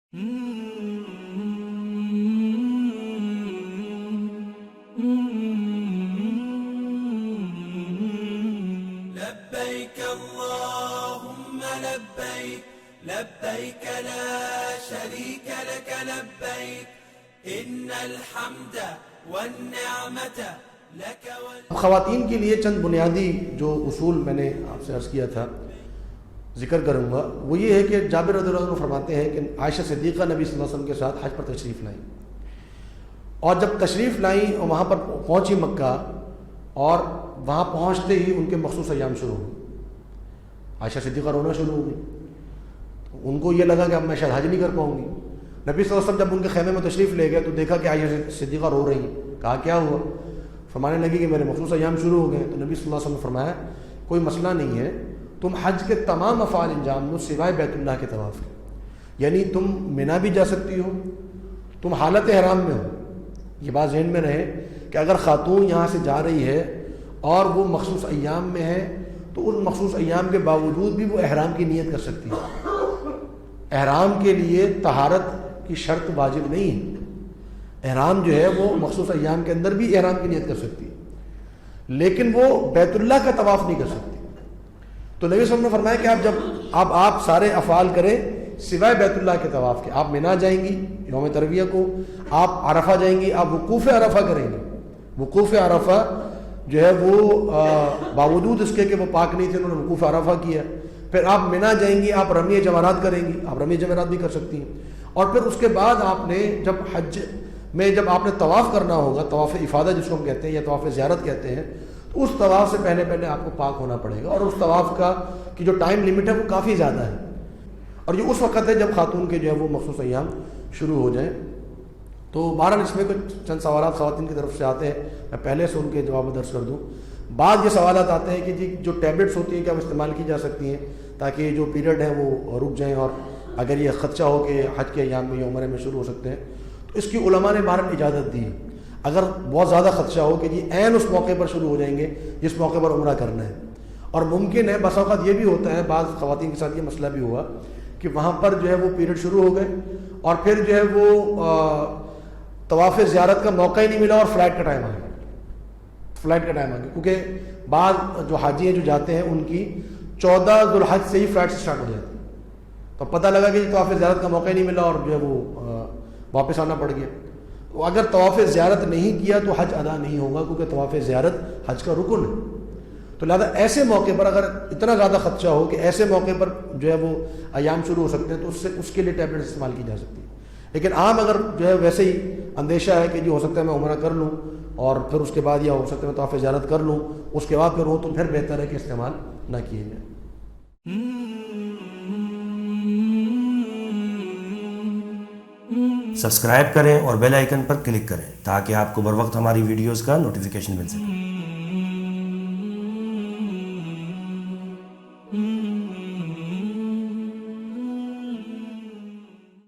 لبيك اللهم لبيك لبيك لا شريك لك لبيك إن الحمد والنعمة لك خواتین کے لیے چند بنیادی جو اصول میں نے آپ سے عرض کیا تھا ذکر کروں گا، وہ یہ ہے کہ جابر رضی اللہ عنہ فرماتے ہیں کہ عائشہ صدیقہ نبی صلی اللہ علیہ وسلم کے ساتھ حج پر تشریف لائیں، اور جب تشریف لائیں اور وہاں پر پہنچی مکہ، اور وہاں پہنچتے ہی ان کے مخصوص ایام شروع ہوئے، عائشہ صدیقہ رونا شروع ہو گئی، ان کو یہ لگا کہ اب میں شاید حج نہیں کر پاؤں گی۔ نبی صلی اللہ علیہ وسلم جب ان کے خیمے میں تشریف لے گئے تو دیکھا کہ عائشہ صدیقہ رو رہی ہیں، کہا کیا ہوا؟ فرمانے لگی کہ میرے مخصوص ایام شروع ہو گئے۔ تو نبی صلی اللہ علیہ وسلم نے فرمایا کوئی مسئلہ نہیں ہے، تم حج کے تمام افعال انجام دو سوائے بیت اللہ کے طواف کے، یعنی تم منا بھی جا سکتی ہو، تم حالت احرام میں ہو۔ یہ بات ذہن میں رہے کہ اگر خاتون یہاں سے جا رہی ہے اور وہ مخصوص ایام میں ہے تو ان مخصوص ایام کے باوجود بھی وہ احرام کی نیت کر سکتی ہے۔ احرام کے لیے طہارت کی شرط واجب نہیں ہے، احرام جو ہے وہ مخصوص ایام کے اندر بھی احرام کی نیت کر سکتی ہے، لیکن وہ بیت اللہ کا طواف نہیں کر سکتی۔ تو نبی صلی اللہ علیہ وسلم نے فرمایا کہ آپ سارے افعال کریں سوائے بیت اللہ کے طواف کے۔ آپ منا جائیں گی یوم ترویہ کو، آپ عرفہ جائیں گی، آپ وقوف عرفہ کریں گے۔ وقوف عرفہ جو ہے وہ باوجود اس کے کہ وہ پاک نہیں تھے، انہوں نے وقوف عرفہ کیا۔ پھر آپ منا جائیں گی، آپ رمی جمرات کریں گی، آپ رمی جمرات بھی کر سکتی ہیں۔ اور پھر اس کے بعد آپ نے جب حج میں جب آپ نے طواف کرنا ہوگا، طواف افادہ جس کو ہم کہتے ہیں یا طواف زیارت کہتے ہیں، تو اس طواف سے پہلے آپ کو پاک ہونا پڑے گا، اور اس طواف کی جو ٹائم لمٹ ہے وہ کافی زیادہ ہے، اور یہ اس وقت ہے جب خاتون کے جو ہے وہ مخصوص ایام شروع ہو جائیں۔ تو بہرحال اس میں کچھ چند سوالات خواتین کی طرف سے آتے ہیں، میں پہلے سے ان کے جواب درج کر دوں۔ بعض یہ سوالات آتے ہیں کہ جی جو ٹیبلٹس ہوتی ہیں کیا وہ استعمال کی جا سکتی ہیں تاکہ جو پیریڈ ہیں وہ رک جائیں، اور اگر یہ خدشہ ہو کہ حج کے ایام میں یا عمرے میں شروع ہو سکتے ہیں تو اس کی علماء نے بہرحال اجازت دی۔ اگر بہت زیادہ خدشہ ہو کہ جی عین اس موقع پر شروع ہو جائیں گے جس موقع پر عمرہ کرنا ہے، اور ممکن ہے بس اوقات یہ بھی ہوتا ہے، بعض خواتین کے ساتھ یہ مسئلہ بھی ہوا کہ وہاں پر جو ہے وہ پیریڈ شروع ہو گئے اور پھر جو ہے وہ طواف زیارت کا موقع ہی نہیں ملا اور فلائٹ کا ٹائم آ گیا، کیونکہ بعض جو حاجی ہیں جو جاتے ہیں ان کی 14 ذوالحج سے ہی فلائٹ اسٹارٹ ہو جاتی ہے، تو پتہ لگا کہ طواف زیارت کا موقع ہی نہیں ملا اور جو ہے وہ واپس آنا پڑ گیا۔ تو اگر طواف زیارت نہیں کیا تو حج ادا نہیں ہوگا، کیونکہ طواف زیارت حج کا رکن ہے۔ تو لہٰذا ایسے موقع پر اگر اتنا زیادہ خدشہ ہو کہ ایسے موقع پر جو ہے وہ ایام شروع ہو سکتے ہیں تو اس کے لیے ٹیبلٹ استعمال کی جا سکتی ہے۔ لیکن عام اگر جو ہے ویسے ہی اندیشہ ہے کہ جو ہو سکتا ہے میں عمرہ کر لوں اور پھر اس کے بعد یا ہو سکتا ہے میں طواف زیارت کر لوں اس کے بعد پھر ہو، تو پھر بہتر ہے کہ استعمال نہ کیے جائے۔ سبسکرائب کریں اور بیل آئیکن پر کلک کریں تاکہ آپ کو بر وقت ہماری ویڈیوز کا نوٹیفیکیشن مل سکے۔